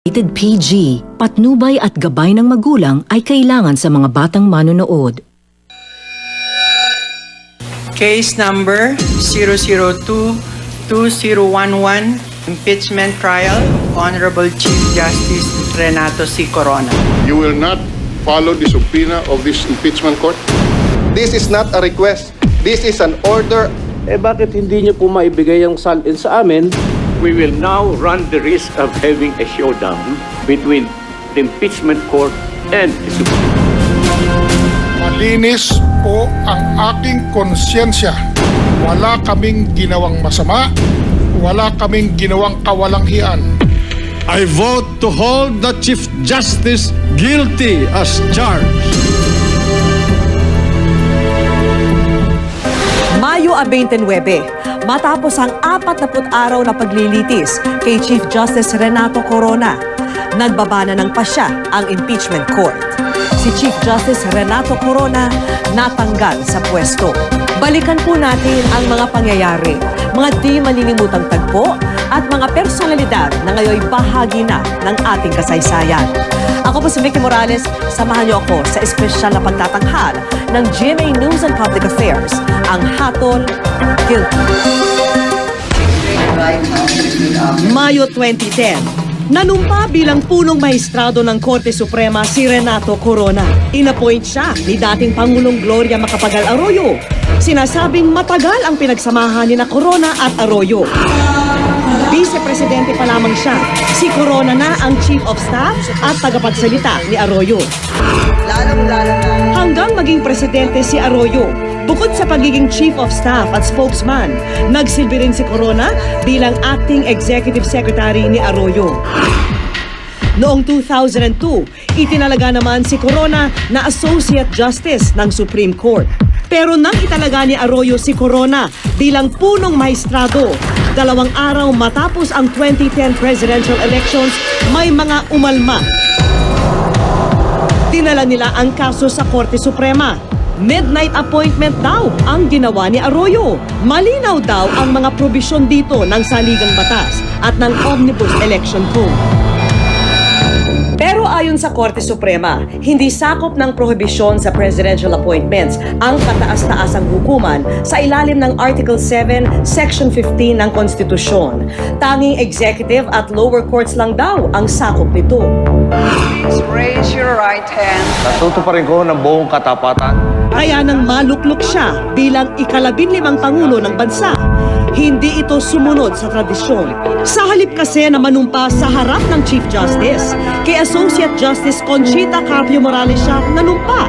Rated PG, patnubay at gabay ng magulang ay kailangan sa mga batang manonood. Case number 002-2011, impeachment trial, Honorable Chief Justice Renato C. Corona. You will not follow the subpoena of this impeachment court? This is not a request. This is an order. Bakit hindi niyo po maibigay ang salin sa amin? We will now run the risk of having a showdown between the impeachment court and the Supreme Court. Malinis po ang aking konsyensya. Wala kaming ginawang masama. Wala kaming ginawang kawalang-hiyan. I vote to hold the Chief Justice guilty as charged. Mayo 29, matapos ang 40 araw na paglilitis kay Chief Justice Renato Corona, nagbaba na ng pasya ang impeachment court. Si Chief Justice Renato Corona natanggal sa pwesto. Balikan po natin ang mga pangyayari, mga di malilimutang tagpo at mga personalidad na ngayon bahagi na ng ating kasaysayan. Ako po si Vicky Morales, samahan niyo ako sa espesyal na pagtatanghal ng GMA News and Public Affairs, ang Hatol Guilty. Mayo 2010, nanumpa bilang punong maestrado ng Korte Suprema si Renato Corona. Inappoint siya ni dating Pangulong Gloria Macapagal Arroyo. Sinasabing matagal ang pinagsamahan ni na Corona at Arroyo. Vice-presidente pa lamang siya. Si Corona na ang Chief of Staff at tagapagsalita ni Arroyo. Hanggang maging presidente si Arroyo, bukod sa pagiging Chief of Staff at spokesman, nagsilbi rin si Corona bilang Acting Executive Secretary ni Arroyo. Noong 2002, itinalaga naman si Corona na Associate Justice ng Supreme Court. Pero nang italaga ni Arroyo si Corona bilang punong maestrado, 2 araw matapos ang 2010 presidential elections, may mga umalma. Dinala nila ang kaso sa Korte Suprema. Midnight appointment daw ang ginawa ni Arroyo. Malinaw daw ang mga probisyon dito ng saligang batas at ng Omnibus Election Code. Pero ayon sa Korte Suprema, hindi sakop ng prohibisyon sa presidential appointments ang kataas-taasang hukuman sa ilalim ng Article 7, Section 15 ng Konstitusyon. Tanging executive at lower courts lang daw ang sakop nito. Please raise your right hand. Natuto pa rin ko ng buong katapatan. Kaya nang maluklok siya bilang ika-15 Pangulo ng bansa, hindi ito sumunod sa tradisyon. Sa halip kasi na manumpa sa harap ng Chief Justice, kay Associate Justice Conchita Carpio Morales siya nanumpa.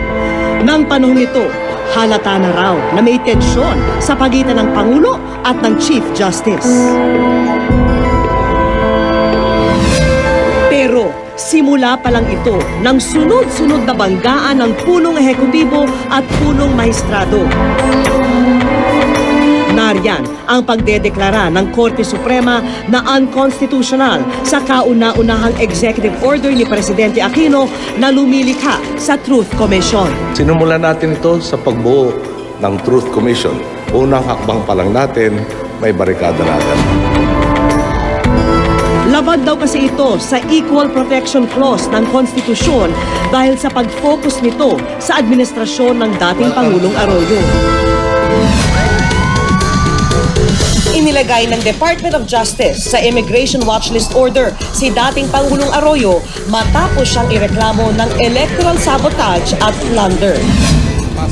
Nang panahon ito, halata na raw na may tensyon sa pagitan ng Pangulo at ng Chief Justice. Pero simula pa lang ito ng sunod-sunod na banggaan ng punong ehekutibo at punong maestrado. Nariyan ang pagdedeklara ng Korte Suprema na unconstitutional sa kauna-unahang executive order ni Presidente Aquino na lumilikha sa Truth Commission. Sinumulan natin ito sa pagbuo ng Truth Commission. Unang hakbang pa lang natin, may barikada natin. Labad daw kasi ito sa Equal Protection Clause ng Konstitusyon dahil sa pag-focus nito sa administrasyon ng dating Pangulong Arroyo. Inilagay ng Department of Justice sa Immigration Watchlist Order si dating Pangulong Arroyo matapos siyang ireklamo ng electoral sabotage at plunder.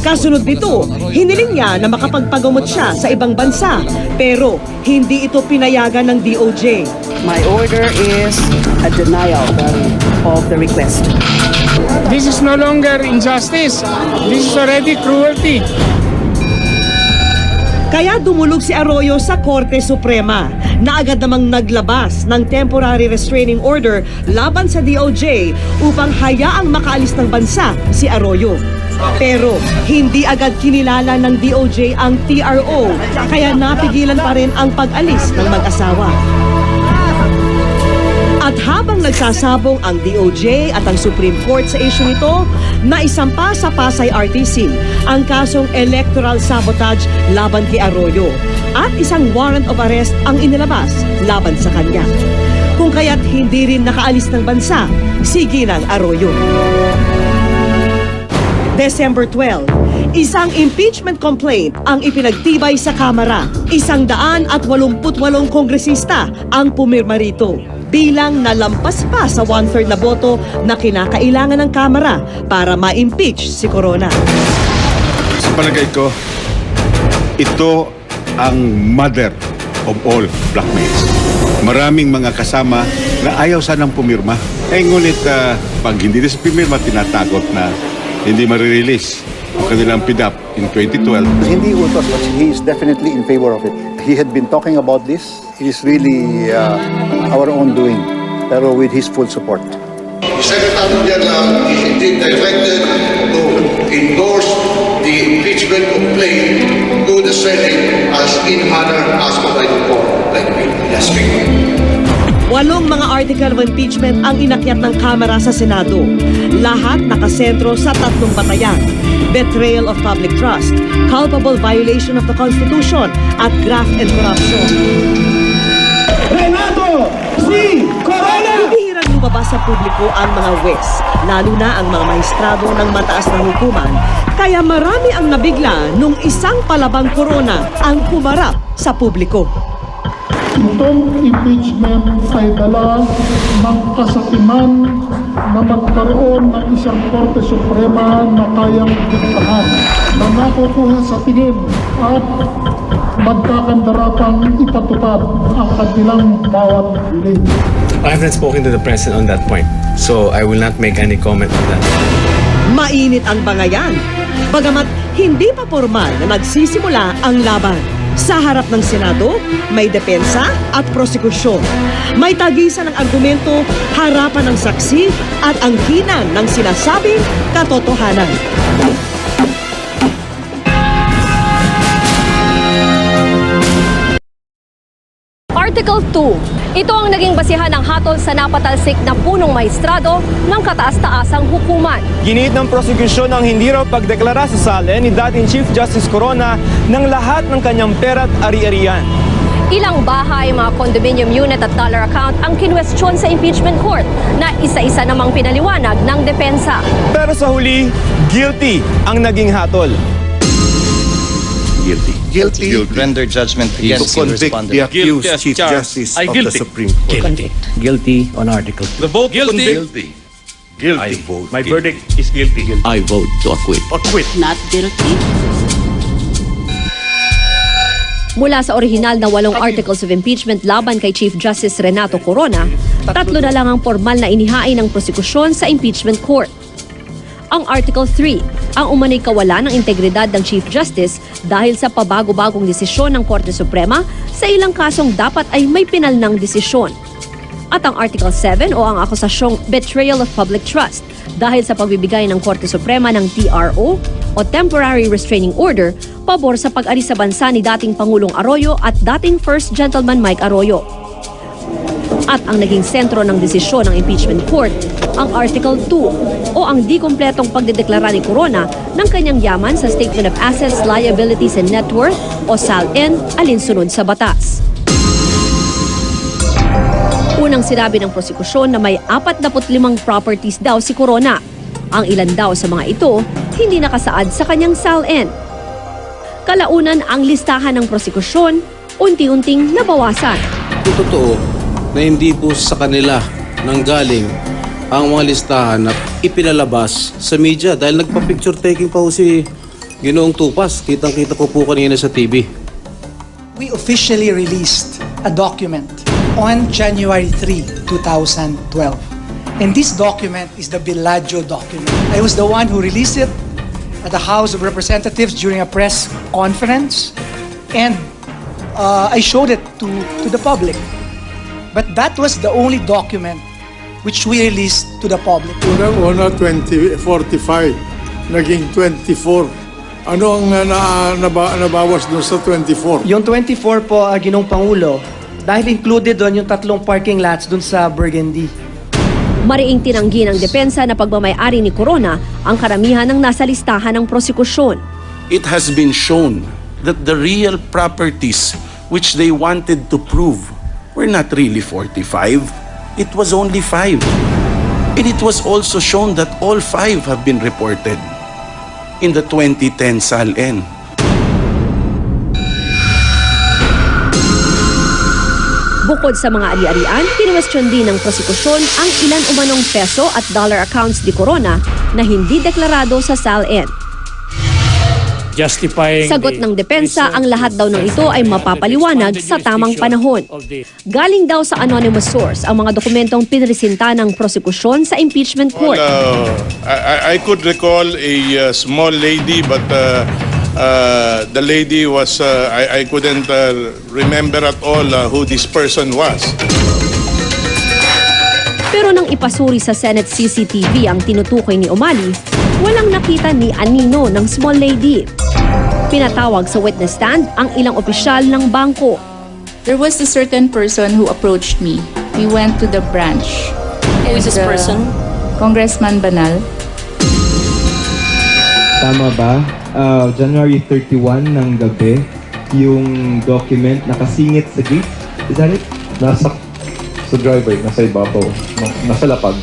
Kasunod nito, hiniling niya na makapagpagamot siya sa ibang bansa pero hindi ito pinayagan ng DOJ. My order is a denial of the request. This is no longer injustice. This is already cruelty. Kaya dumulog si Arroyo sa Korte Suprema na agad namang naglabas ng temporary restraining order laban sa DOJ upang hayaang makaalis ng bansa si Arroyo. Pero hindi agad kinilala ng DOJ ang TRO kaya napigilan pa rin ang pag-alis ng mag-asawa. At habang nagsasabong ang DOJ at ang Supreme Court sa issue nito, naisampa sa Pasay RTC ang kasong electoral sabotage laban kay Arroyo at isang warrant of arrest ang inilabas laban sa kanya. kung kaya't hindi rin nakaalis ng bansa si Ginang Arroyo. December 12, isang impeachment complaint ang ipinagtibay sa Kamara. 188 kongresista ang pumirma rito. Bilang nalampas pa sa 1/3 na boto na kinakailangan ng Kamara para ma-impeach si Corona. Sa palagay ko, ito ang mother of all blackmails. Maraming mga kasama na ayaw sanang pumirma. Ngunit pag hindi na sa pumirma, tinatakot na hindi marirelease ang kanilang PDAP in 2012. Hindi utos, but he is definitely in favor of it. He had been talking about this. It is really our own doing, pero with his full support. Secretary General is indeed directed to endorse the impeachment complaint to the Senate as in manner as provided for by the bill last week. 8 mga article of impeachment ang inakyat ng Kamara sa Senado. Lahat nakasentro sa 3 batayan: betrayal of public trust, culpable violation of the Constitution, at graft and corruption. Renato C. Corona! Bihirang lumabas sa publiko ang mga wes, lalo na ang mga maestrado ng mataas na hukuman. Kaya marami ang nabigla nung isang palabang Corona ang humarap sa publiko. Itong impeachment ay dala ng kasakiman na magkaroon ng isang Korte Suprema na kayang diktahan, na nakukuha sa tingin at magkakandarapang ipatupad ang kanilang bawat hiling. I haven't spoken to the President on that point, so I will not make any comment on that. Mainit ang bangayan, bagamat hindi pa formal na nagsisimula ang laban. Sa harap ng Senado, may depensa at prosekusyon. May tagisan ng argumento, harapan ng saksi at angkinan ng sinasabing katotohanan. Article 2. Ito ang naging basihan ng hatol sa napatalsik na punong maestrado ng kataas-taasang hukuman. Giniit ng prosekusyon ang hindi raw pagdeklara sa sale ni dating Chief Justice Corona ng lahat ng kanyang pera at ari-arian. Ilang bahay, mga condominium unit at dollar account ang kinwestiyon sa impeachment court na isa-isa namang pinaliwanag ng depensa. Pero sa huli, guilty ang naging hatol. Guilty. Render judgment against the respondent. Accused Chief Justice of the Supreme Court. Guilty on Article 2. The vote guilty. Guilty. Vote. My verdict is guilty. I vote to acquit. Not guilty. Mula sa orihinal na 8 articles of impeachment laban kay Chief Justice Renato Corona, 3 na lang ang formal na inihain ng prosekusyon sa impeachment court. Ang Article 3, ang umanay kawalan ng integridad ng Chief Justice dahil sa pabago-bagong desisyon ng Korte Suprema sa ilang kasong dapat ay may pinal ng desisyon. At ang Article 7 o ang akusasyong betrayal of public trust dahil sa pagbibigay ng Korte Suprema ng TRO o Temporary Restraining Order pabor sa pag-alis sa bansa ni dating Pangulong Arroyo at dating First Gentleman Mike Arroyo. At ang naging sentro ng desisyon ng impeachment court, ang Article 2 o ang di kumpletong pagdedeklara ni Corona ng kanyang yaman sa Statement of Assets, Liabilities and Net Worth o SALN alinsunod sa batas. Unang sinabi ng prosekusyon na may 45 properties daw si Corona. Ang ilan daw sa mga ito hindi nakasaad sa kanyang SALN. Kalaunan ang listahan ng prosekusyon, unti-unting nabawasan. Totoo na hindi po sa kanila nanggaling ang mga listahan na ipinalabas sa media dahil nagpa-picture taking pa po si Ginoong Tupas. Kitang-kita ko po kanina sa TV. We officially released a document on January 3, 2012. And this document is the Bellagio document. I was the one who released it at the House of Representatives during a press conference, and I showed it to the public. But that was the only document which we released to the public. Una 45, naging 24. Ano ang nabawas doon sa 24? Yung 24 po, Ginoong Pangulo, dahil included doon yung 3 parking lots doon sa Burgundy. Mariing tinanggi ng depensa na pagmamayari ni Corona ang karamihan ng nasa listahan ng prosekusyon. It has been shown that the real properties which they wanted to prove were not really 45. it was only 5. And it was also shown that all 5 have been reported in the 2010 SALN. Bukod sa mga ari-arian, kinwestiyon din ng prosekusyon ang ilan umanong peso at dollar accounts ni Corona na hindi deklarado sa SALN. Sagot ng depensa, ang lahat daw ng ito ay mapapaliwanag sa tamang panahon. Galing daw sa anonymous source ang mga dokumentong pinresinta ng prosekusyon sa impeachment court. I could recall a small lady, but the lady was, I couldn't remember at all who this person was. Pero nang ipasuri sa Senate CCTV ang tinutukoy ni Umali, walang nakita ni anino ng small lady. Pinatawag sa witness stand ang ilang opisyal ng bangko. There was a certain person who approached me. We went to the branch. Who is this person? Congressman Banal. Tama ba? January 31 ng gabi, yung document nakasingit sa gate. Is that it? Nasa sa driver, nasa ibabaw, nasa lapag.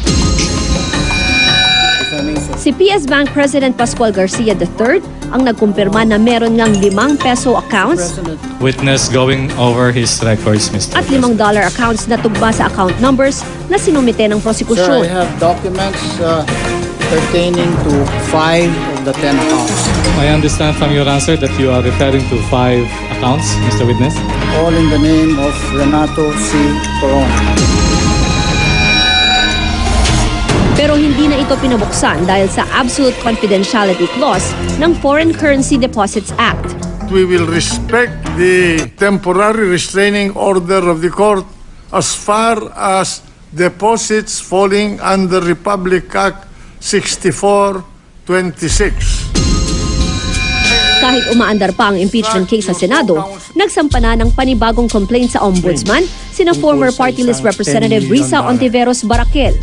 Si PS Bank President Pascual Garcia III ang nagkumpirma na meron ngang 5 peso accounts Witness going over his records, Mr. at 5 dollar accounts na tugba sa account numbers na sinumite ng prosekusyon. Sir, I have documents pertaining to 5 of the 10 accounts. I understand from your answer that you are referring to 5 accounts, Mr. Witness. All in the name of Renato C. Corona. Pero hindi na ito pinabuksan dahil sa absolute confidentiality clause ng Foreign Currency Deposits Act. We will respect the temporary restraining order of the court as far as deposits falling under Republic Act 6426. Kahit umaandar pa ang impeachment case sa Senado, nagsampa na ng panibagong complaint sa Ombudsman sina former party list Representative Risa Ontiveros Barakel.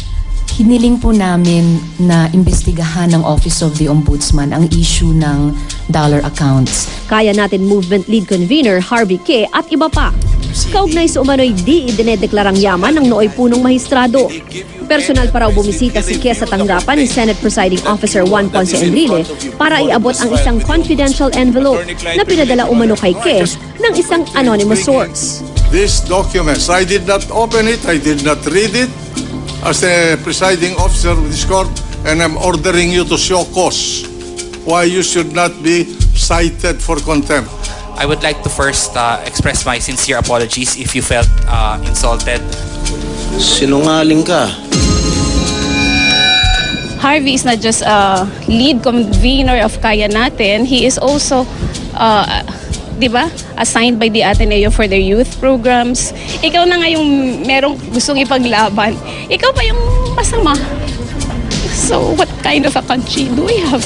Hiniling po namin na imbestigahan ng Office of the Ombudsman ang issue ng dollar accounts. Kaya Natin Movement Lead Convener Harvey K. at iba pa. Kaugnay sa umano'y di idinedeklarang yaman ng nooy punong mahistrado. Personal pa raw bumisita si K sa tanggapan ni Senate Presiding Officer Juan Ponce Enrile para iabot ang isang confidential envelope na pinadala umano kay K ng isang anonymous source. These documents, I did not open it, I did not read it as a presiding officer of this court, and I'm ordering you to show cause why you should not be cited for contempt. I would like to first express my sincere apologies if you felt insulted. Sinungaling ka. Harvey is not just a lead convener of Kaya Natin, he is also di ba, assigned by the Ateneo for their youth programs. Ikaw na nga yung merong gustong ipaglaban. Ikaw pa yung masama. So, what kind of a country do we have?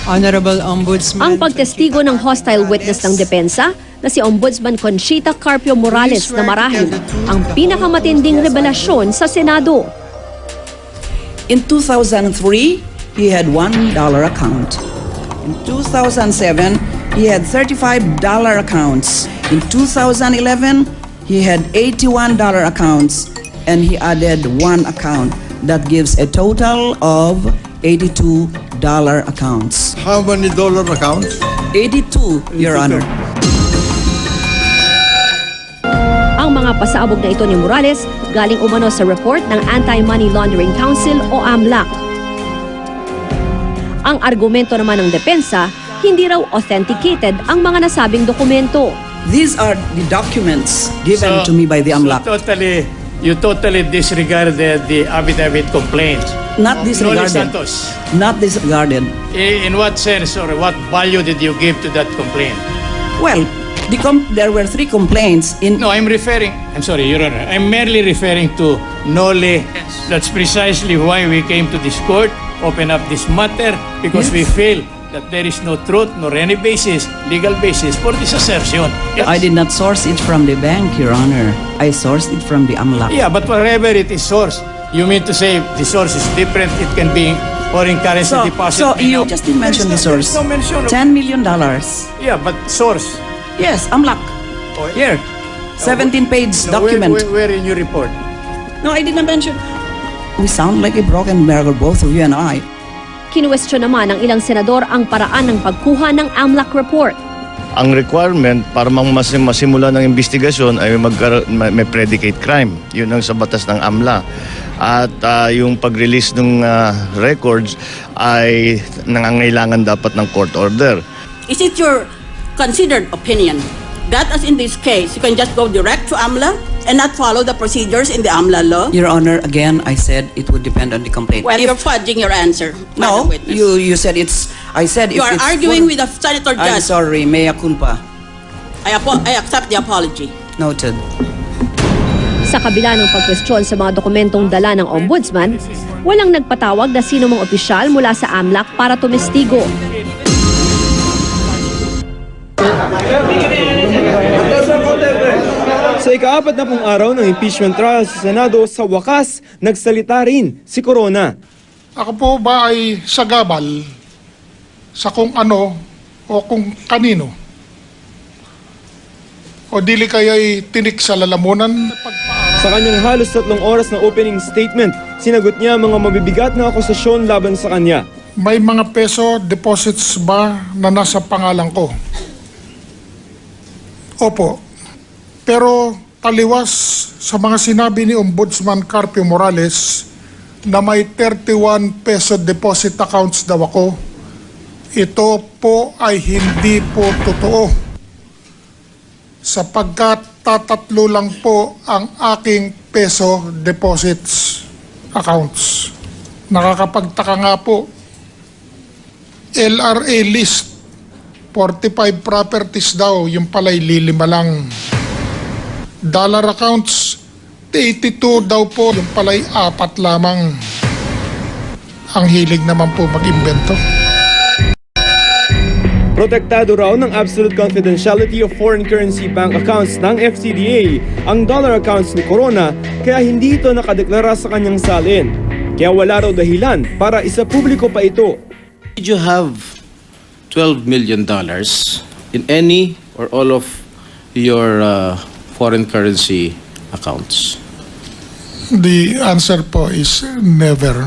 Honorable Ombudsman. Ang pagtestigo ng hostile witness ng depensa na si Ombudsman Conchita Carpio Morales na marahil ang pinakamatinding revelasyon sa Senado. In 2003, he had $1 account. In 2007, he had $35 accounts. In 2011, he had $81 accounts, and he added 1 account. That gives a total of $82 accounts. How many dollar accounts? 82, Your Honor. Ang mga pasaabog na ito ni Morales galing umano sa report ng Anti-Money Laundering Council o AMLAC. Ang argumento naman ng depensa, hindi raw authenticated ang mga nasabing dokumento. These are the documents given to me by the AMLAC. You totally disregarded the affidavit complaints. Not disregarded. Noli Santos. Not disregarded. In what sense or what value did you give to that complaint? Well, there were 3 complaints in... No, I'm sorry, Your Honor. I'm merely referring to Noli. That's precisely why we came to this court, open up this matter, because we feel that there is no truth nor any legal basis for this assertion. I did not source it from the bank, Your Honor. I sourced it from the AMLAC. Yeah, but wherever it is sourced, you mean to say the source is different, it can be foreign currency deposit. So you just didn't mention the source. No mention of... $10 million. Yeah, but source. Yes, AMLAC. Here. 17-page document. Where in your report? No, I didn't mention. We sound like a broken mirror, both of you and I. Kinuwestiyon naman ng ilang senador ang paraan ng pagkuha ng AMLAC report. Ang requirement para masimula ng investigasyon ay may predicate crime. Yun ang sa batas ng AMLA. At yung pag-release ng records ay nangangailangan dapat ng court order. Is it your considered opinion that as in this case, you can just go direct to AMLA and not follow the procedures in the AMLA law? Your Honor, again, I said it would depend on the complaint. Well, you're fudging your answer. No, Madam Witness. you said it's. I said You if are it's arguing with the Senator I'm Judge. sorry, mea culpa. I accept the apology. Noted. Sa kabila ng pagkwestiyon sa mga dokumentong dala ng Ombudsman, walang nagpatawag na sino mang opisyal mula sa AMLAC para tumestigo. Sa ika-4 na pong araw ng impeachment trial sa Senado, sa wakas, nagsalita rin si Corona. Ako po ba ay sagabal sa kung ano o kung kanino? O dili kaya'y tinik sa lalamunan? Sa kanyang halos 3 oras na opening statement, sinagot niya mga mabibigat na akusasyon laban sa kanya. May mga peso deposits ba na nasa pangalan ko? Opo. Pero taliwas sa mga sinabi ni Ombudsman Carpio Morales na may 31 peso deposit accounts daw ako, ito po ay hindi po totoo. Sapagkat tatatlo lang po ang aking peso deposits accounts. Nakakapagtaka nga po, LRA list, 45 properties daw, yung pala'y lilima lang. Dollar accounts, 82 daw po, yung pala'y 4 lamang. Ang hilig naman po mag-imbento. Protektado raw ng absolute confidentiality of foreign currency bank accounts ng FCDA ang dollar accounts ni Corona, kaya hindi ito nakadeklara sa kanyang salin. Kaya wala raw dahilan para isapubliko pa ito. Did you have $12 million in any or all of your foreign currency accounts? The answer po is never.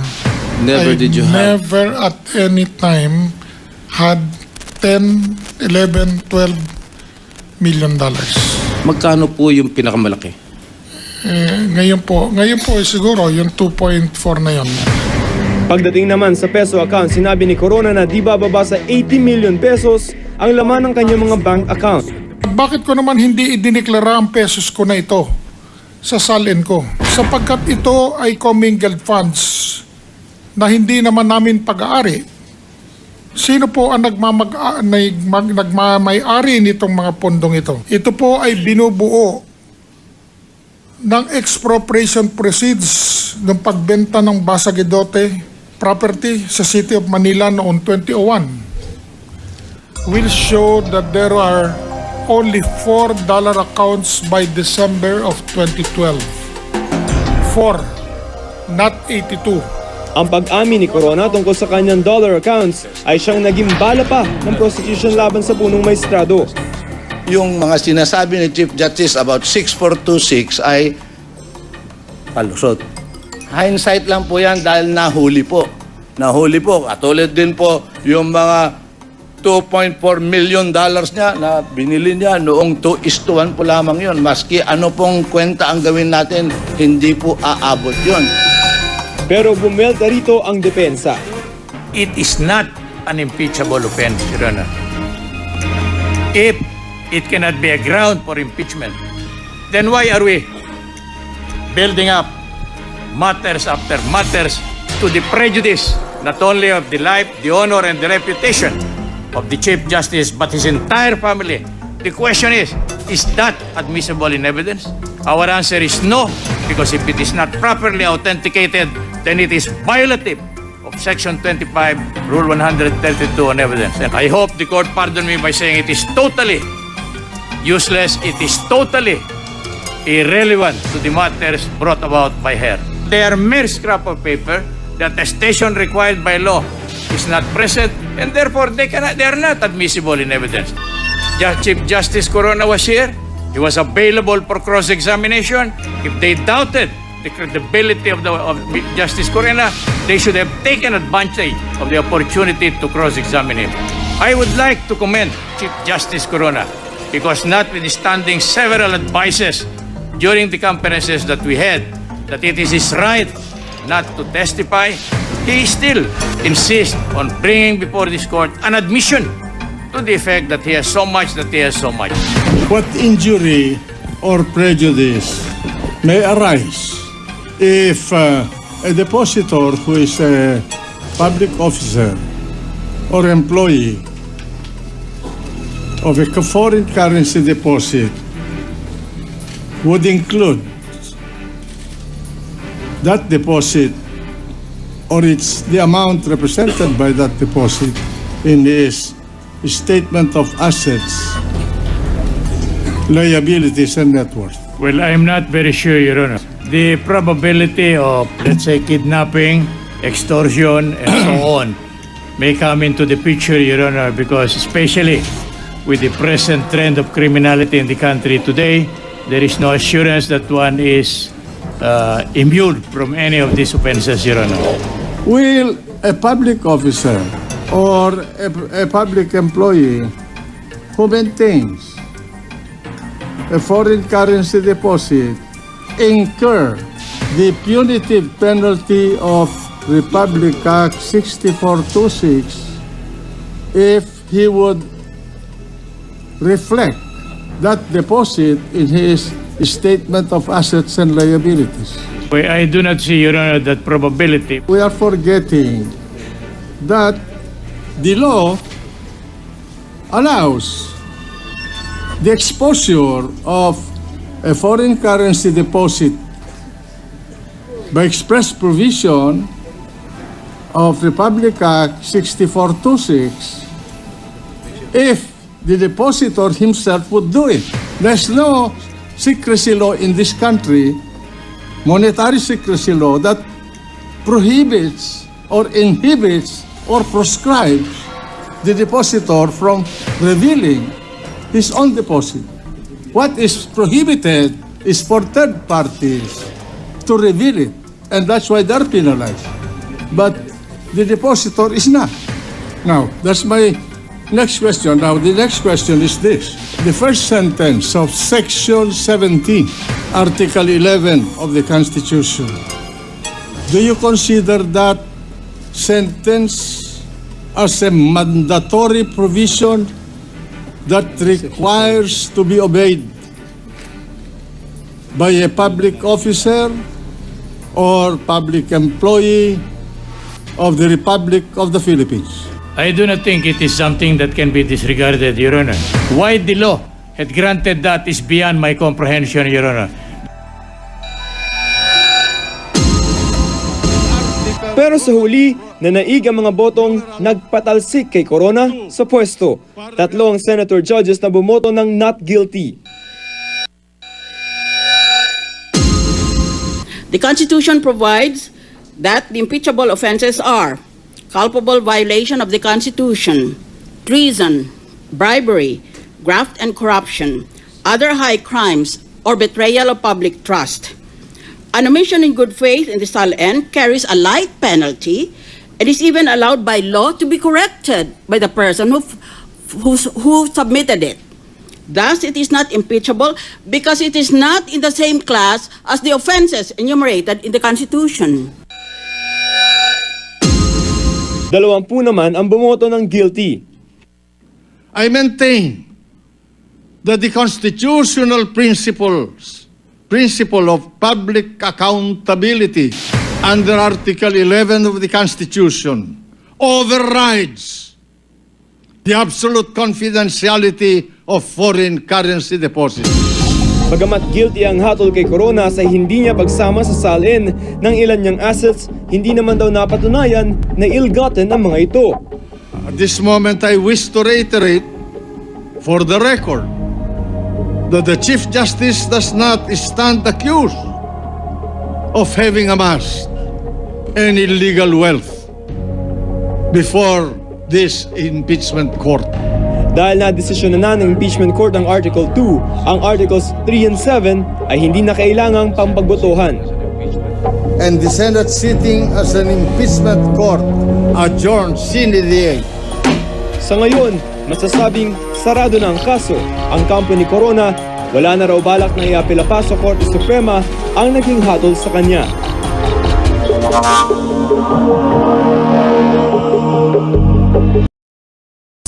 Never did you have? Never at any time had 10, 11, 12 million dollars. Magkano po yung pinakamalaki? Ngayon po siguro yung 2.4 na yon. Pagdating naman sa peso account, sinabi ni Corona na di bababa sa 80 million pesos ang laman ng kanyang mga bank account. Bakit ko naman hindi idineklara ang pesos ko na ito sa salin ko? Sapagkat ito ay commingled funds na hindi naman namin pag-aari. Sino po ang nagmamay-ari nitong mga pondong ito? Ito po ay binubuo ng expropriation proceeds ng pagbenta ng Basagidote property sa City of Manila noong 2001. Will show that there are only $4 accounts by December of 2012. 4, not 82. Ang pag-amin ni Corona tungkol sa kanyang dollar accounts ay siyang naging bala pa ng prosecution laban sa punong maestrado. Yung mga sinasabi ni Chief Justice about 6426 ay palusot. Hindsight lang po yan dahil nahuli po. Nahuli po. Katulad din po yung mga $2.4 million niya na binili niya noong 2:1 po lamang yun. Maski ano pong kwenta ang gawin natin, hindi po aabot yun. Pero bumelta rito ang depensa. It is not an impeachable offense, Your Honor. If it cannot be a ground for impeachment, then why are we building up matters after matters to the prejudice not only of the life, the honor, and the reputation of the Chief Justice, but his entire family? The question is that admissible in evidence? Our answer is no, because if it is not properly authenticated, then it is violative of Section 25, Rule 132 on evidence. And I hope the court pardon me by saying it is totally useless, it is totally irrelevant to the matters brought about by her. They are mere scrap of paper. The attestation required by law is not present, and therefore they are not admissible in evidence. Chief Justice Corona was here. He was available for cross-examination. If they doubted the credibility of Justice Corona, they should have taken advantage of the opportunity to cross-examine him. I would like to commend Chief Justice Corona because notwithstanding several advices during the conferences that we had, that it is his right not to testify, he still insists on bringing before this court an admission to the effect that he has so much, What injury or prejudice may arise if a depositor who is a public officer or employee of a foreign currency deposit would include that deposit or the amount represented by that deposit in his statement of assets, liabilities, and net worth? Well, I'm not very sure, Your Honor. The probability of, let's say, kidnapping, extortion, and so on may come into the picture, Your Honor, because especially with the present trend of criminality in the country today, there is no assurance that one is immune from any of these offenses, Your Honor. Will a public officer or a public employee who maintains a foreign currency deposit incur the punitive penalty of Republic Act 6426 if he would reflect that deposit in his statement of assets and liabilities? I do not see, Your Honor, that probability. We are forgetting that the law allows the exposure of a foreign currency deposit by express provision of Republic Act 6426 if the depositor himself would do it. There's no secrecy law in this country, monetary secrecy law, that prohibits or inhibits or proscribes the depositor from revealing his own deposit. What is prohibited is for third parties to reveal it, and that's why they're penalized. But the depositor is not. Now, that's my next question. Now, the next question is this. The first sentence of Section 17, Article 11 of the Constitution, do you consider that sentence as a mandatory provision that requires to be obeyed by a public officer or public employee of the Republic of the Philippines? I do not think it is something that can be disregarded, Your Honor. Why the law had granted that is beyond my comprehension, Your Honor. Pero sa huli, nanaig ang mga botong nagpatalsik kay Corona sa pwesto. 3 ang senator judges na bumoto ng not guilty. The Constitution provides that the impeachable offenses are culpable violation of the Constitution, treason, bribery, graft and corruption, other high crimes, or betrayal of public trust. An omission in good faith in the SALN carries a light penalty and is even allowed by law to be corrected by the person who submitted it. Thus, it is not impeachable because it is not in the same class as the offenses enumerated in the Constitution. 20 naman ang bumoto ng guilty. I maintain that the constitutional principle of public accountability under Article 11 of the Constitution overrides the absolute confidentiality of foreign currency deposits. Bagamat guilty ang hatol kay Corona sa hindi niya pagsama sa SALN ng ilan niyang assets, hindi naman daw napatunayan na ill-gotten ang mga ito. At this moment, I wish to reiterate for the record that the Chief Justice does not stand accused of having amassed any illegal wealth before this impeachment court. Dahil na-desisyon na ng impeachment court ang Article 2, ang Articles 3 and 7 ay hindi na kailangang pampagbotohan. And the Senate sitting as an impeachment court adjourned sine die. Sa ngayon, masasabing sarado na ang kaso. Ang kampo ni Corona, wala na raw balak na iapela pa sa Korte Suprema ang naging hatol sa kanya.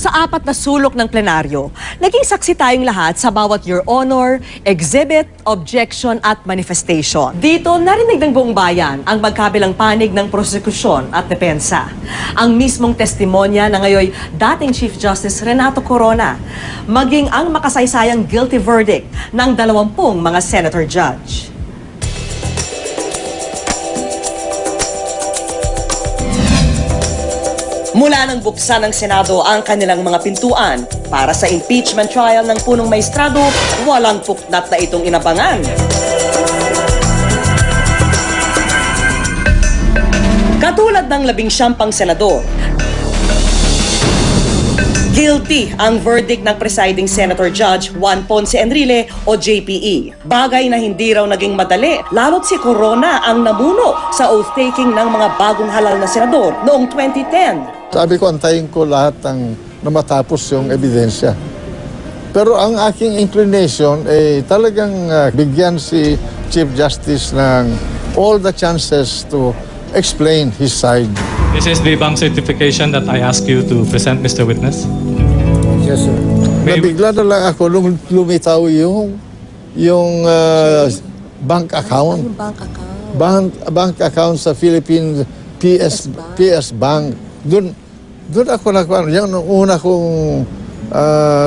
Sa apat na sulok ng plenaryo, naging saksi tayong lahat sa bawat Your Honor, exhibit, objection at manifestation. Dito, narinig ng buong bayan ang magkabilang panig ng prosekusyon at depensa. Ang mismong testimonya na ngayon dating Chief Justice Renato Corona, maging ang makasaysayang guilty verdict ng 20 mga senator judge. Mula nang buksan ng Senado ang kanilang mga pintuan para sa impeachment trial ng punong maestrado, walang puknat na itong inabangan. Katulad ng 19 pang senador, guilty ang verdict ng presiding Senator Judge Juan Ponce Enrile o JPE. Bagay na hindi raw naging madali, lalo't si Corona ang namuno sa oath-taking ng mga bagong halal na senador noong 2010. Sabi ko, antayin ko lahat na matapos yung ebidensya. Pero ang aking inclination ay talagang bigyan si Chief Justice ng all the chances to explain his side. This is the bank certification that I ask you to present, Mr. Witness. Yes, sir. Nabigla na lang ako nung lumitaw yung bank account. Bank account sa Philippine PS Bank. Doon ako nagkuhan. Yung una kong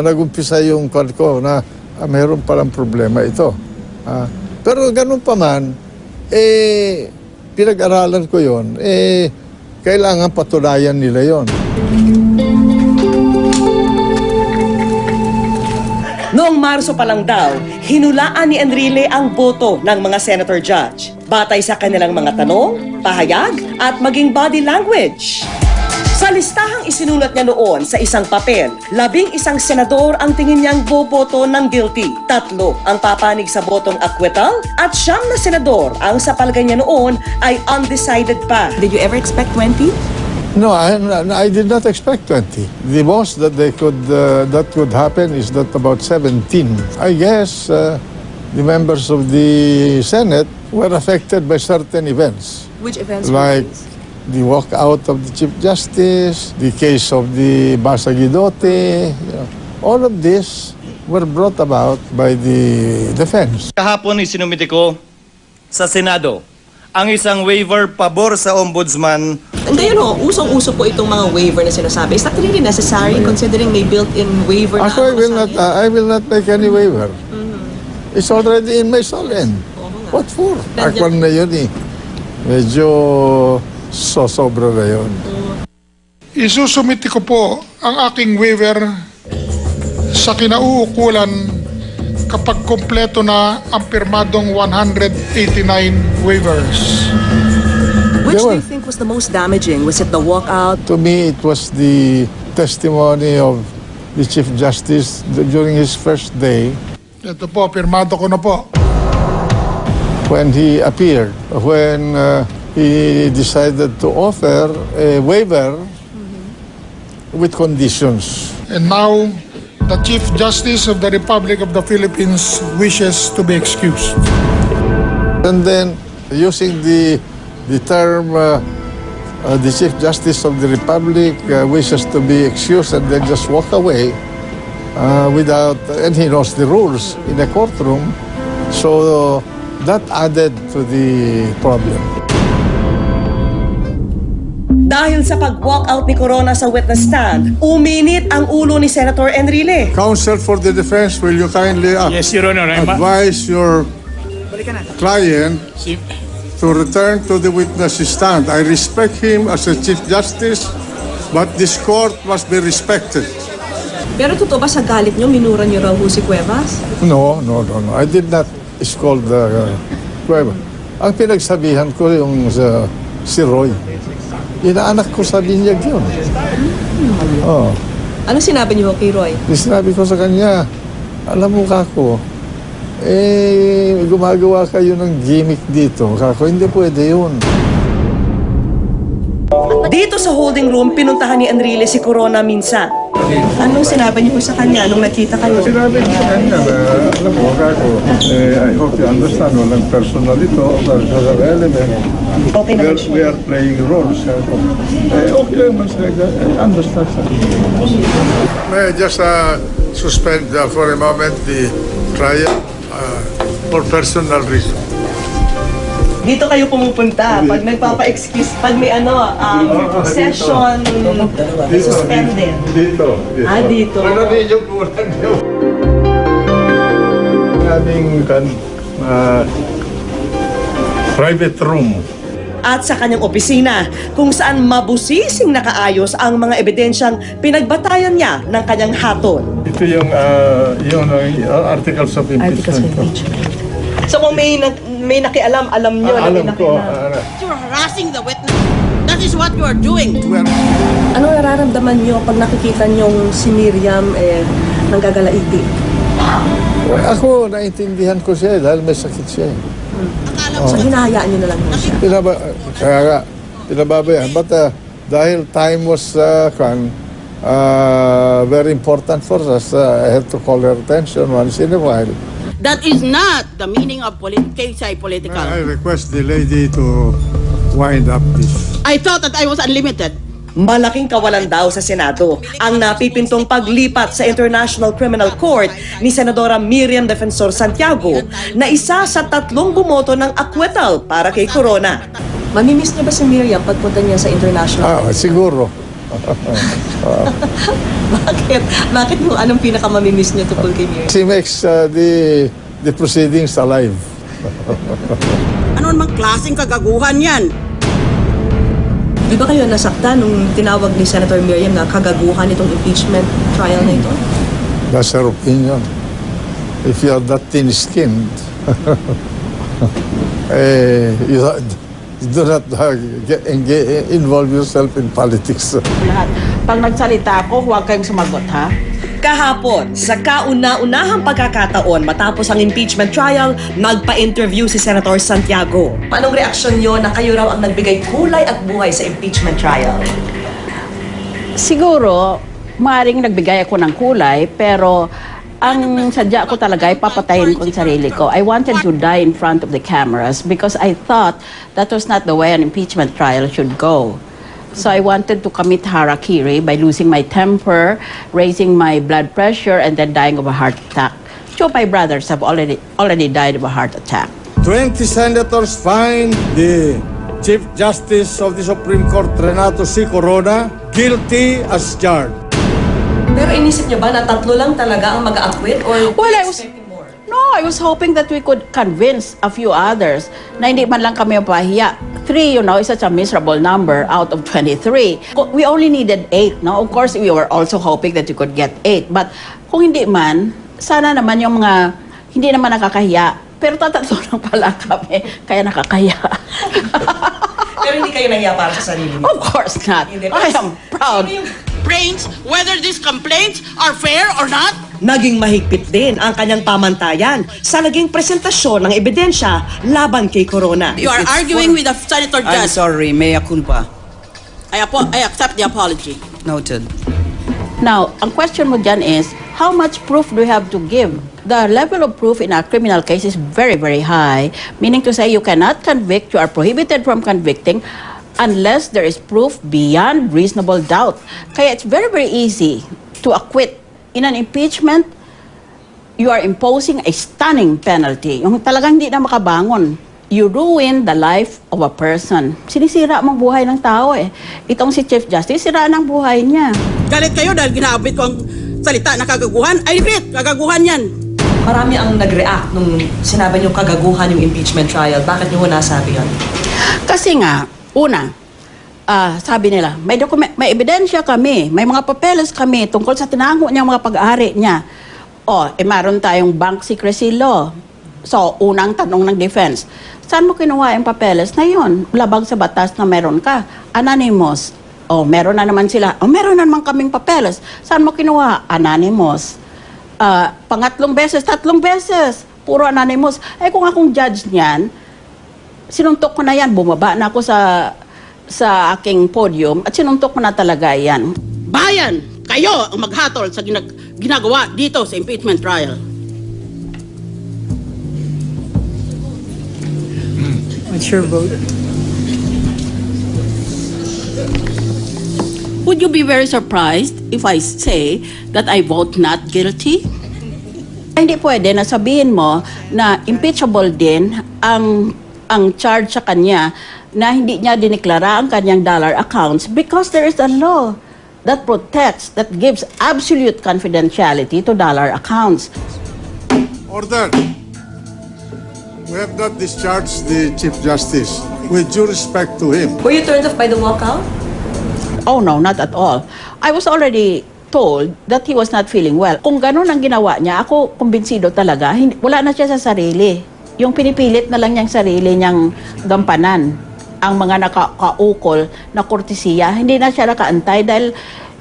nagumpisa yung card ko na mayroon palang problema ito. Pero ganun pa man, pinag-aralan ko yon. Kailangan patunayan nila yon. Noong Marso pa lang daw, hinulaan ni Enrile ang boto ng mga senator judge. Batay sa kanilang mga tanong, pahayag at maging body language. Sa listahang isinulat niya noon sa isang papel, 11 senador ang tingin niyang boboto ng guilty. 3 ang papanig sa botong acquittal at 9 na senador ang sa palagay niya noon ay undecided pa. Did you ever expect 20? No, I did not expect 20. The most that that could happen is that about 17. I guess the members of the Senate were affected by certain events. Which events? Like the walkout of the Chief Justice, the case of the Basa Guidote, all of this were brought about by the defense. Kahapon isinumite ko sa Senado ang isang waiver pabor sa ombudsman. Ngayon usong-uso po itong mga waiver na sinasabi. Is that really necessary considering may built-in waiver na Ako, I will not make any waiver. It's already in my salin. What for? Ako na yun eh. Medyo sobra na yun. Isusumiti ko po ang aking waiver sa kinauukulan kapag kompleto na ang pirmadong 189 waivers. Which do you think was the most damaging? Was it the walkout? To me, it was the testimony of the Chief Justice during his first day. Ito po, pirmado ko na po. When he appeared, when he decided to offer a waiver with conditions. And now, the Chief Justice of the Republic of the Philippines wishes to be excused. And then, using the term, the Chief Justice of the Republic wishes to be excused and then just walk away and he knows the rules in the courtroom, so that added to the problem. Dahil sa pag-walkout ni Corona sa witness stand, uminit ang ulo ni Senator Enrile. Counsel for the defense, will you kindly Yes, Your Honor. advise your client to return to the witness stand? I respect him as a Chief Justice, but this court must be respected. Pero totoo ba sa galit niyo, minura niyo raw si Cuevas? No. I did not scold Cueva. Ang pinagsabihan ko yung si Roy. Inaanak ko sa binyag yun. Oh. Ano sinabi niyo kay Roy? Sinabi ko sa kanya, alam mo kako, gumagawa kayo ng gimmick dito. Kako, hindi pwede yun. Dito sa holding room, pinuntahan ni Enrile si Corona minsan. Anong sinabi niyo sa kanya nung nakita kayo? Sinabi ko sa kanya na, alam mo kako, I hope you understand, walang personal ito, personal element. Okay naman siya. We are playing roles. Okay naman siya, I understand siya. May I just suspend for a moment the trial for personal reason. Dito kayo pumupunta pag nagpapa-excuse, pag may session suspended. Dito. Dito. Nag-video po lang yun. Aming private room. At sa kanyang opisina, kung saan mabusising nakaayos ang mga ebidensyang pinagbatayan niya ng kanyang hatol. Ito yung articles of impeachment. So kung may nakialam, alam niyo na may Alam ko. You're harassing the witness. That is what you are doing. Ano nararamdaman niyo pag nakikita niyong si Miriam nanggagalaiti? Ako, naintindihan ko siya dahil may sakit siya. So hinahayaan niyo na lang siya? Kaya nga, pinababayaan. But dahil time was very important for us, I had to call her attention once in a while. That is not the meaning of quasi-political. I request the lady to wind up this. I thought that I was unlimited. Malaking kawalan daw sa Senado ang napipintong paglipat sa International Criminal Court ni Senadora Miriam Defensor Santiago na isa sa 3 bumoto ng acquittal para kay Corona. Mamimiss niya ba si Miriam pagpunta niya sa International Court? Siguro. Bakit? Bakit mo anong pinakamamimiss niya tungkol kay Miriam? She makes the proceedings alive. Ano namang klaseng kagaguhan yan? Di ba kayo nasaktan nung tinawag ni Senator Miriam na kagaguhan itong impeachment trial na ito? That's her opinion. If you are that thin-skinned, you do not involve yourself in politics. Lahat. Pag nagsalita ako, huwag kayong sumagot, ha? Kahapon, sa kauna-unahang pagkakataon matapos ang impeachment trial, nagpa-interview si Senator Santiago. Anong reaksyon niyo na kayo raw ang nagbigay kulay at buhay sa impeachment trial? Siguro, maaaring nagbigay ako ng kulay, pero ang sadya ko talaga ay papatayin ko ang sarili ko. I wanted to die in front of the cameras because I thought that was not the way an impeachment trial should go. So I wanted to commit harakiri by losing my temper, raising my blood pressure, and then dying of a heart attack. Two of my brothers have already died of a heart attack. 20 senators find the Chief Justice of the Supreme Court, Renato C. Corona, guilty as charged. Pero inisip niyo ba na 3 lang talaga ang mag-acquit or I was hoping that we could convince a few others na hindi man lang kami mapahiya. 3, is such a miserable number out of 23. We only needed 8, no? Of course, we were also hoping that we could get 8. But kung hindi man, sana naman yung mga hindi naman nakakahiya. Pero 3 lang pala kami, kaya nakakahiya. Pero hindi kayo nahiya para sa sarili niyo? Of course not. I am proud. Brains, whether these complaints are fair or not, naging mahigpit din ang kanyang pamantayan sa naging presentasyon ng ebidensya laban kay Corona. You are arguing with the Senator I'm Judge. sorry, mea culpa. I accept the apology. Noted. Now, ang question mo dyan is, how much proof do we have to give? The level of proof in a criminal case is very, very high, meaning to say you cannot convict, you are prohibited from convicting unless there is proof beyond reasonable doubt. Kaya it's very, very easy to acquit. In an impeachment, you are imposing a stunning penalty. Yung talagang hindi na makabangon. You ruin the life of a person. Sinisira mo ang buhay ng tao eh. Itong si Chief Justice, siraan ang buhay niya. Galit kayo dahil ginabit ko ang salita na kagaguhan? I repeat, kagaguhan yan. Marami ang nag-react nung sinabi niyo kagaguhan yung impeachment trial. Bakit niyo nasabi yun? Kasi nga, una, sabi nila, may ebidensya kami, may mga papeles kami tungkol sa tinango niyang mga pag-aari niya. Meron tayong bank secrecy law. So, unang tanong ng defense, saan mo kinuha yung papeles na yon? Labag sa batas na meron ka. Anonymous. meron na naman sila. Meron na naman kaming papeles. Saan mo kinuha? Anonymous. Pangatlong beses, tatlong beses. Puro anonymous. Kung akong judge niyan, sinuntok ko na yan. Bumaba na ako sa aking podium at sinuntok ko na talaga yan. Bayan, kayo ang maghatol sa ginagawa dito sa impeachment trial. What's your vote? Would you be very surprised if I say that I vote not guilty? Hindi pwede na sabihin mo na impeachable din ang charge sa kanya na hindi niya diniklara ang kanyang dollar accounts because there is a law that protects, that gives absolute confidentiality to dollar accounts. Order. We have not discharged the Chief Justice with due respect to him. Were you turned off by the walkout? Oh no, not at all. I was already told that he was not feeling well. Kung ganun ang ginawa niya, ako kumbinsido talaga, wala na siya sa sarili. Yung pinipilit na lang niyang sarili niyang gampanan ang mga nakaukol na kortesiya. Hindi na siya nakaantay dahil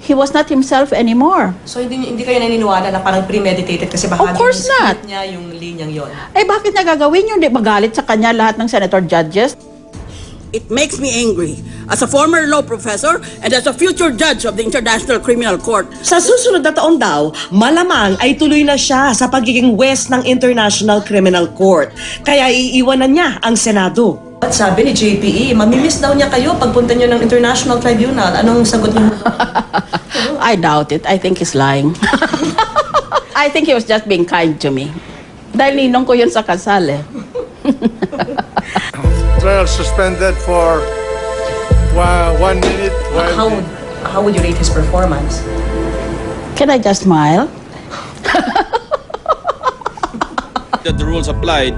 he was not himself anymore. So hindi kayo naniniwala na parang premeditated kasi baka Of course not. niya yung linyang yon. Bakit niya gagawin yun? Di magalit sa kanya lahat ng senator judges? It makes me angry as a former law professor and as a future judge of the International Criminal Court. Sa susunod na taon daw, malamang ay tuloy na siya sa pagiging west ng International Criminal Court. Kaya iiwanan niya ang Senado. At sabi ni JPE, mamimiss daw niya kayo pagpunta niyo ng International Tribunal. Anong sagot niyo? I doubt it. I think he's lying. I think he was just being kind to me. Dahil ninong ko yun sa kasal eh. Trial suspended for 1 minute. How would you rate his performance? Can I just smile? That the rules applied.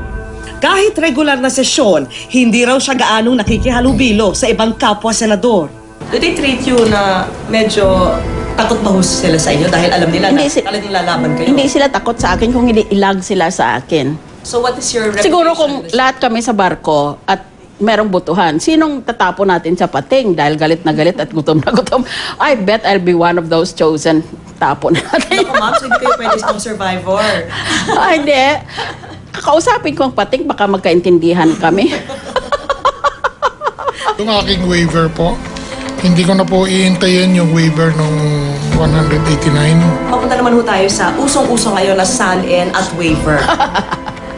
Kahit regular na sesyon, hindi raw siya gaanong nakikihalubilo sa ibang kapwa senador. Do they treat you na medyo takot ba sila sa inyo dahil alam nila na talagang lalaban kayo? Hindi sila takot sa akin kung hindi ilag sila sa akin. So what is your reputation? Siguro kung lahat kami sa barko at merong butuhan, sinong tatapo natin sa pating dahil galit na galit at gutom na gutom? I bet I'll be one of those chosen tapo natin. Naku ma'am, so hindi kayo pwede sa survivor. Hindi. Kakausapin ko ang pating, baka magkaintindihan kami. Yung aking waiver po, hindi ko na po iintayin yung waiver nung 189. Papunta naman ho tayo sa usong-usong ngayon na SALN at waiver.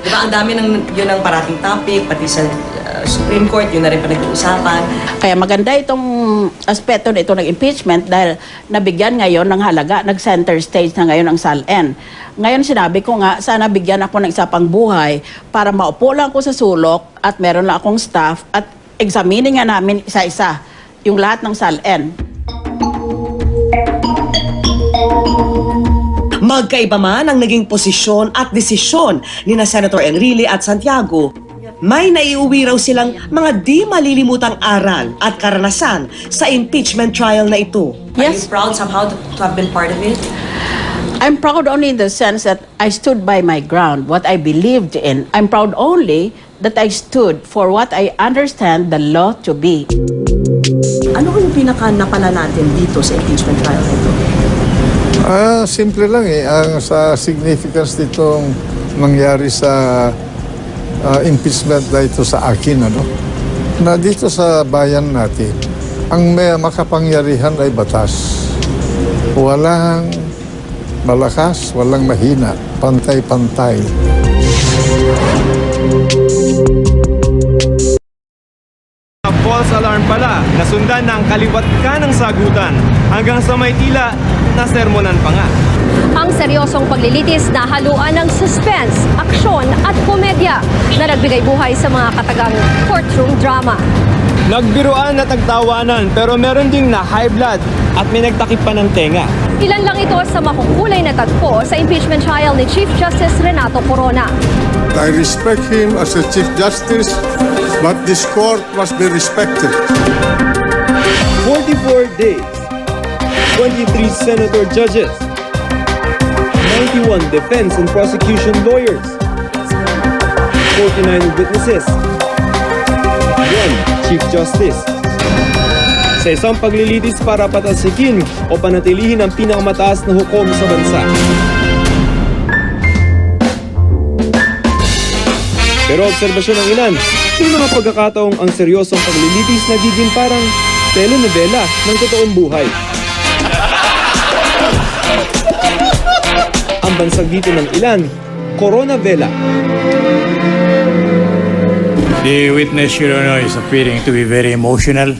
Diba, ang dami yun ang parating topic, pati sa Supreme Court, yun na rin pa nag-uusapan. Kaya maganda itong aspeto na ito ng impeachment dahil nabigyan ngayon ng halaga, nag-center stage na ngayon ang SALN. Ngayon sinabi ko nga, sana bigyan ako ng isa pang buhay para maupo lang ako sa sulok at meron lang akong staff at examinin nga namin isa-isa yung lahat ng SALN. Magkaiba man ang naging posisyon at desisyon ni na Senator Enrile at Santiago, may naiuwi raw silang mga di malilimutang aral at karanasan sa impeachment trial na ito. Yes. Are you proud somehow to have been part of it? I'm proud only in the sense that I stood by my ground, what I believed in. I'm proud only that I stood for what I understand the law to be. Ano yung pinaka-napala natin dito sa impeachment trial na ito? Simple lang ang sa significance nitong nangyari sa impeachment na ito sa akin, na dito sa bayan natin, ang may makapangyarihan ay batas. Walang malakas, walang mahina, pantay-pantay. False alarm pala, nasundan ng kaliwat ka ng sagutan hanggang sa may tila na sermonan pa nga. Ang seryosong paglilitis na haluan ng suspense, aksyon at komedya na nagbigay buhay sa mga katagang courtroom drama. Nagbiruan at nagtawanan pero meron ding na high blood at may nagtakip pa ng tenga. Ilan lang ito sa makukulay na tagpo sa impeachment trial ni Chief Justice Renato Corona. I respect him as a Chief Justice, but this court must be respected. 44 days, 23 senator judges, 91 defense and prosecution lawyers, 49 witnesses, 1 Chief Justice, sa isang paglilitis para patasikin o panatilihin ang pinakamataas na hukom sa bansa. Pero obserbasyon ng ilan, may mga pagkakataong ang seryosong paglilitis nagiging parang telenovela ng totoong buhay. Ang bansag dito ng ilan, Coronavela. The witness, Your Honor, is appearing to be very emotional.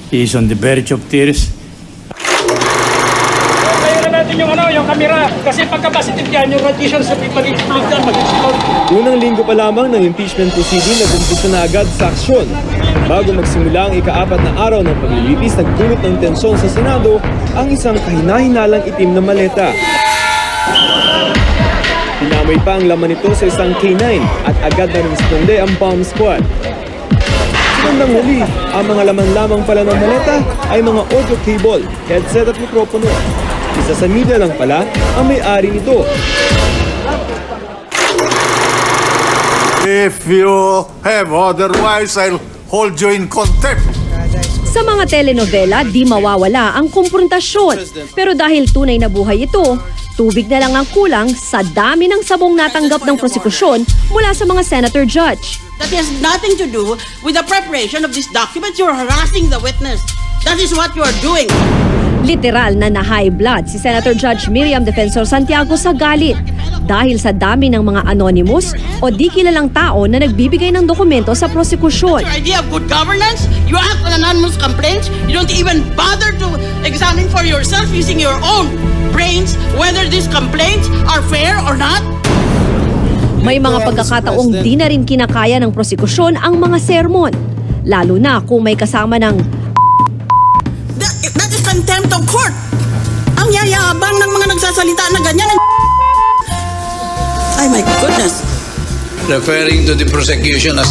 He is on the verge of tears. Kaya na natin yung camera kasi pagka-positive yan, yung radiation sa mag-explode yan, mag-explode. Unang linggo pa lamang ng impeachment proceeding, nag-umpisa na agad sa aksyon. Bago magsimula ang ika-4 na araw ng paglilitis, nagdulot ng tensyon sa Senado ang isang kahina-hinalang itim na maleta. Hinamay pa ang laman nito sa isang K9 at agad na responde ang bomb squad. Sinandang huli, ang mga laman lamang pala ng maleta ay mga audio cable, headset at mikropono. Isa sa media lang pala ang may-ari nito. If you have otherwise, I'll hold you in contempt. Sa mga telenovela, di mawawala ang kumprontasyon. Pero dahil tunay na buhay ito, tubig na lang ang kulang sa dami ng sabong natanggap ng prosekusyon mula sa mga senator judge. That has nothing to do with the preparation of these documents. You're harassing the witness. That is what you are doing. Literal na na-high blood si Senator Judge Miriam Defensor Santiago sa galit dahil sa dami ng mga anonymous o di kilalang tao na nagbibigay ng dokumento sa prosekusyon. Your idea of good governance, you act on anonymous complaints, you don't even bother to examine for yourself using your own brains whether these complaints are fair or not. May mga pagkakataong di na rin kinakaya ng prosekusyon ang mga sermon, lalo na kung may kasama ng That is contempt of court. Ang yayabang ng mga nagsasalita na ganyan. Ay, my goodness. Referring to the prosecution as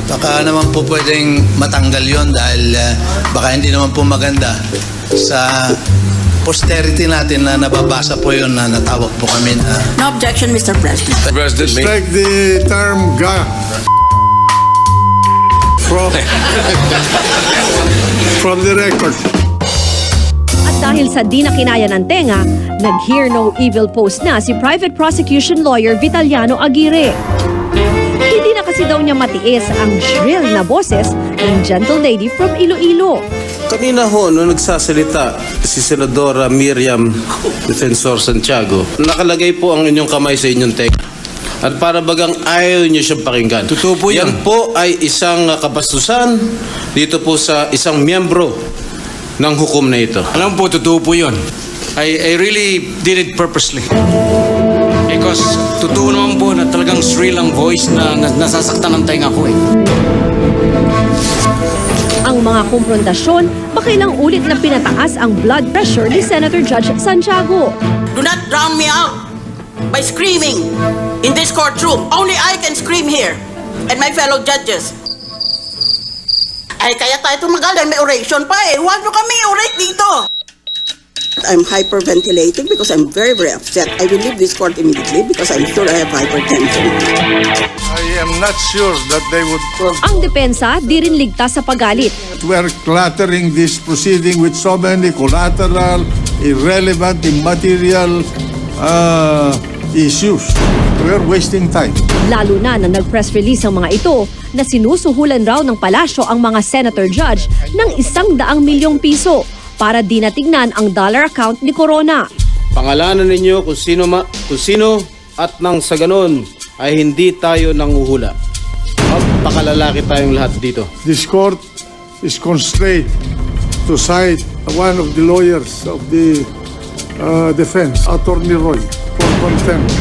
baka naman po pwedeng matanggal yon dahil baka hindi naman po maganda sa posterity natin na nababasa po yun na natawag po kami na... No objection, Mr. President. Strike the term from the record. At dahil sa di na kinaya ng tenga, nag-hear no evil post na si private prosecution lawyer Vitaliano Aguirre. Hindi na kasi daw niya matiis ang shrill na boses ng gentle lady from Iloilo. Kanina ho, nung nagsasalita si Senadora Miriam Defensor Santiago, nakalagay po ang inyong kamay sa inyong tenga. At para bagang ayaw niyo siyang pakinggan. Totoo po yan. Yan po ay isang kabastusan dito po sa isang miyembro ng hukom na ito. Alam po, totoo po yun. I really did it purposely. Because totoo naman po na talagang shrill ang voice na nasasaktan ng tainga ko eh. Ang mga kumprontasyon, makailang ulit na pinataas ang blood pressure ni Senator Judge Santiago. Do not drown me out by screaming in this courtroom. Only I can scream here and my fellow judges. Ay, kaya tayo tumagal dahil may oration pa eh. Huwag nyo kami orate dito. I'm hyperventilating because I'm very, very upset. I will leave this court immediately because I'm sure I have hypertension. I am not sure that they would... Ang depensa di rin ligtas sa pagalit. We're cluttering this proceeding with so many collateral, irrelevant, immaterial issues. We're wasting time. Lalo na nang nag-press release ang mga ito na sinusuhulan raw ng palasyo ang mga senator judge ng 100 milyong piso para di natignan ang dollar account ni Corona. Pangalanan ninyo kung sino at nang sa ganon ay hindi tayo nanguhula. Magpakalalaki tayong lahat dito. This court is constrained to cite one of the lawyers of the defense, Attorney Roy, for contempt.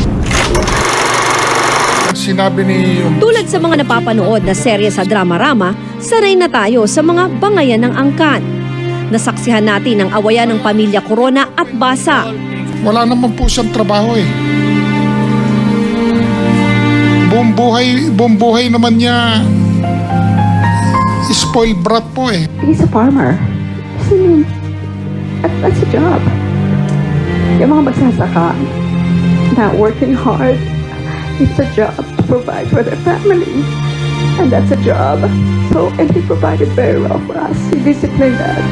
Sinabi ni... Tulad sa mga napapanood na serye sa drama-rama, sanay na tayo sa mga bangayan ng angkan. Nasaksihan natin ang awayan ng pamilya Corona at Basa. Wala naman po siyang trabaho eh. Buong buhay naman niya spoiled brat po eh. He's a farmer. That's a job. Yung mga magsasaka, not working hard, it's a job to provide for their family. And that's a job. So, and he provided very well for us. He disciplined us.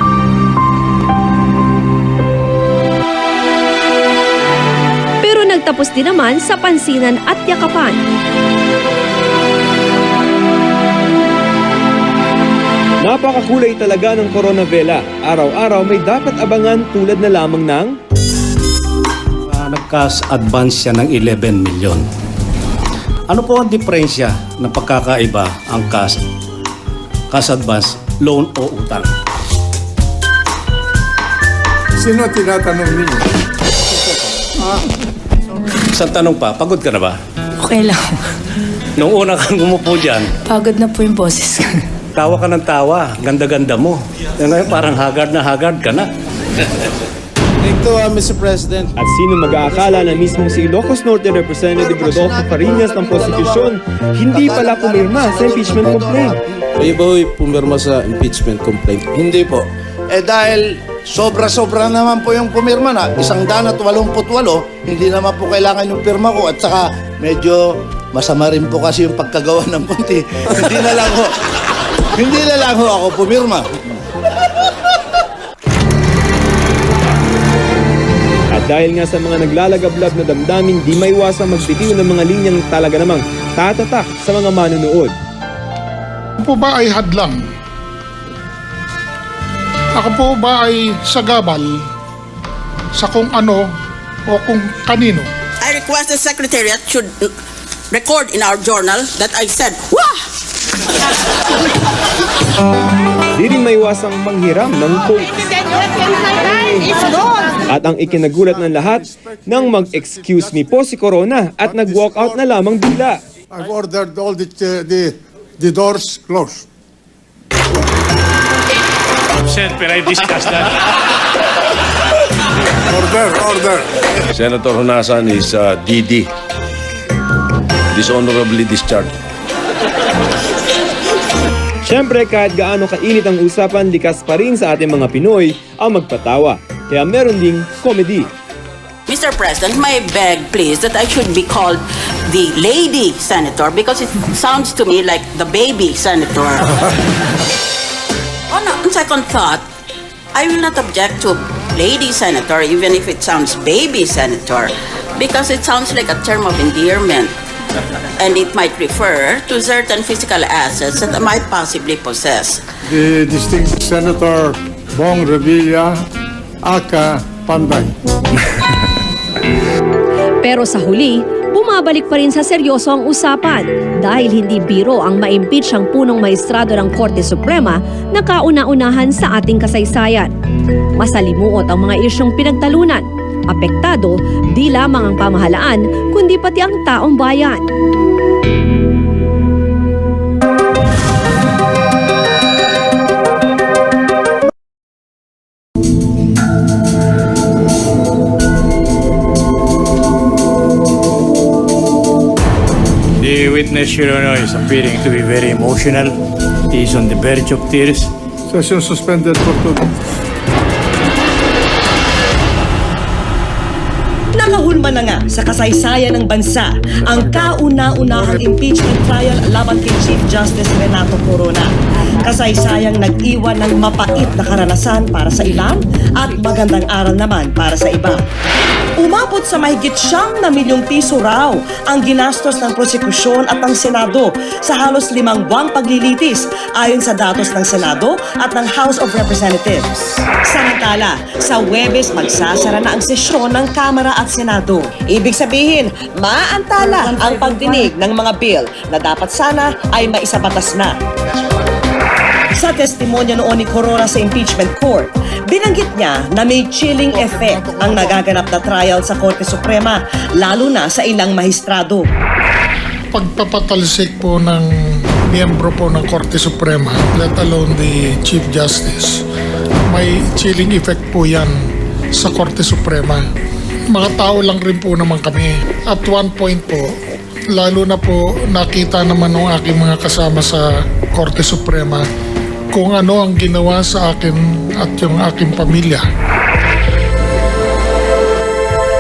Pero nagtapos din naman sa pansinan at yakapan. Napakakulay talaga ng Coronavela. Araw-araw may dapat abangan tulad na lamang ng Nag-cash advance siya ng 11 million. Ano po ang diferensya ng pagkakaiba ang cash advance, loan o utang? Sino tinatanong ninyo? Isang tanong pa, pagod ka na ba? Okay lang. Nung una kang umupo dyan, Pagod na po yung boses ko. tawa ka ng tawa, ganda-ganda mo. Ngayon parang haggard ka na. Mr. President. at sino mag-aakala na mismong si Ilocos Norte Representative Rodolfo Fariñas ng prosecution hindi pala pumirma sa impeachment complaint. Kayo ba pumirma sa impeachment complaint? Hindi po. Dahil sobra-sobra naman po yung pumirma na, 188, hindi naman po kailangan yung pirma ko at saka medyo masama rin po kasi yung pagkagawa ng punti. Hindi na lang ho ako pumirma. At dahil nga sa mga naglalagablab na damdamin, di maiwasang magbitiw ng mga linyang talaga namang tatatak sa mga manunood. Ako po ba ay hadlang? Ako po ba ay sagabal sa kung ano o kung kanino? I request the Secretariat should record in our journal that I said, "Wah!" Di rin maiwasang manghiram ng quote. At ang ikinagulat ng lahat, nang mag-excuse me po si Corona at nag-walk out na lamang bigla. I've ordered all the doors closed. Sir, but I discussed that. Order. Senator Honasan is DD. Dishonorably discharged. Siyempre, kahit gaano kainit ang usapan, likas pa rin sa ating mga Pinoy ang magpatawa. Kaya meron ding comedy. Mr. President, may beg, please, that I should be called the lady senator because it sounds to me like the baby senator. On second thought, I will not object to lady senator even if it sounds baby senator because it sounds like a term of endearment. And it might refer to certain physical assets that I might possibly possess. The distinguished Senator Bong Revilla, aka Panday. Pero sa huli, bumabalik pa rin sa seryoso ang usapan dahil hindi biro ang ma-impeach ang punong maestrado ng Korte Suprema na kauna-unahan sa ating kasaysayan. Masalimuot ang mga isyong pinagtalunan. Apektado di lamang ang pamahalaan kundi pati ang taong bayan. The witness, Your Honor, is appearing to be very emotional. He is on the verge of tears. Session suspended for 2 days. Nakahulma na nga sa kasaysayan ng bansa ang kauna-unahang impeachment trial laban kay Chief Justice Renato Corona. Kasaysayang nag-iwan ng mapait na karanasan para sa ilan at magandang aral naman para sa iba. Umabot sa mahigit 9 milyong piso raw ang ginastos ng prosekusyon at ng Senado sa halos 5 buwang paglilitis ayon sa datos ng Senado at ng House of Representatives. Samantala, sa Huwebes magsasara na ang sesyon ng Kamara at Senado. Ibig sabihin, maantala ang pagdinig ng mga bill na dapat sana ay maisabatas na. Sa testimonya noon ni Corona sa impeachment court, binanggit niya na may chilling effect ang nagaganap na trial sa Korte Suprema, lalo na sa ilang mahistrado. Pagpapatalsik po ng miyembro po ng Korte Suprema, let alone the Chief Justice, may chilling effect po yan sa Korte Suprema. Mga tao lang rin po naman kami. At one point po, lalo na po nakita naman ng aking mga kasama sa Korte Suprema kung ano ang ginawa sa akin at yung aking pamilya.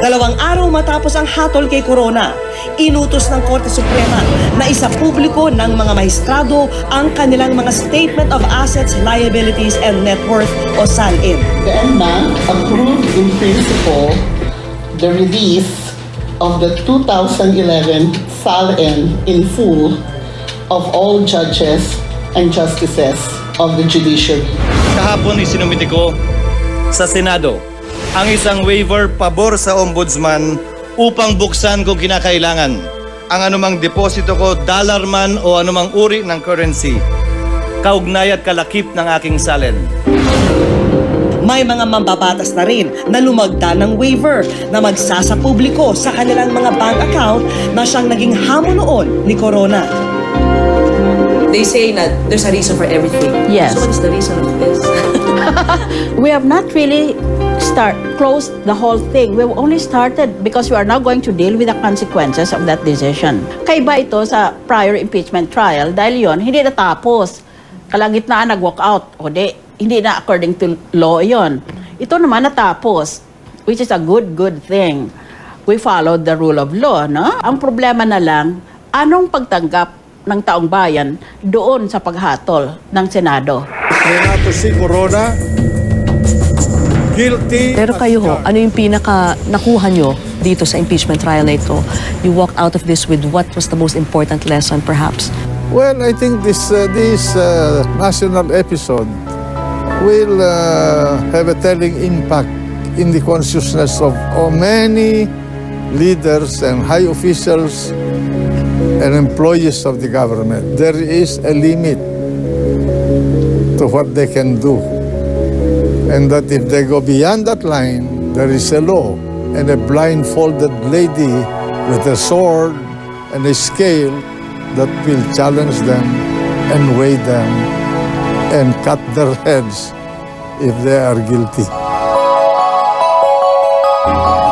2 araw matapos ang hatol kay Corona, inutos ng Korte Suprema na isa publiko ng mga maestrado ang kanilang mga Statement of Assets, Liabilities, and Net Worth o SALIN. The NBank approved in principle the release of the 2011 SALIN in full of all judges and justices of the judiciary. Kahapon isinumiti ko sa Senado ang isang waiver pabor sa Ombudsman upang buksan kung kinakailangan ang anumang deposito ko, dollar man o anumang uri ng currency, kaugnay at kalakip ng aking salin. May mga mambabatas na rin na lumagda ng waiver na magsasapubliko sa kanilang mga bank account na siyang naging hamon noon ni Corona. They say that there's a reason for everything. Yes. So what is the reason of this? We have not really closed the whole thing. We've only started because we are now going to deal with the consequences of that decision. Kaiba ito sa prior impeachment trial dahil yon hindi natapos. Kalagitnaan nag-walk out. O hindi na according to law yon. Ito naman natapos, which is a good thing. We followed the rule of law, no? Ang problema na lang, anong pagtanggap ng taong bayan doon sa paghatol ng Senado? Renato C. Corona, guilty. Pero kayo ho, ano yung pinaka nakuha nyo dito sa impeachment trial na ito? You walked out of this with what was the most important lesson perhaps? Well, I think this national episode will have a telling impact in the consciousness of many leaders and high officials and employees of the government. There is a limit to what they can do. And that if they go beyond that line, there is a law. And a blindfolded lady with a sword and a scale that will challenge them and weigh them and cut their heads if they are guilty.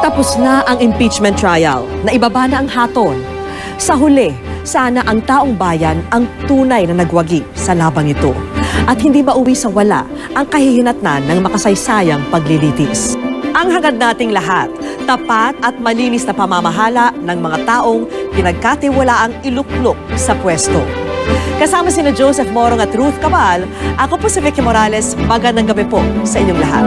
Tapos na ang impeachment trial, na ibaba na ang hatol. Sa huli, sana ang taong bayan ang tunay na nagwagi sa labang ito at hindi mauwi sa wala ang kahihinatnan ng makasaysayang paglilitis. Ang hangad nating lahat, tapat at malinis na pamamahala ng mga taong pinagkatiwalaang iluklok sa pwesto. Kasama sina Joseph Morong at Ruth Cabal, ako po si Vicky Morales. Magandang gabi po sa inyong lahat.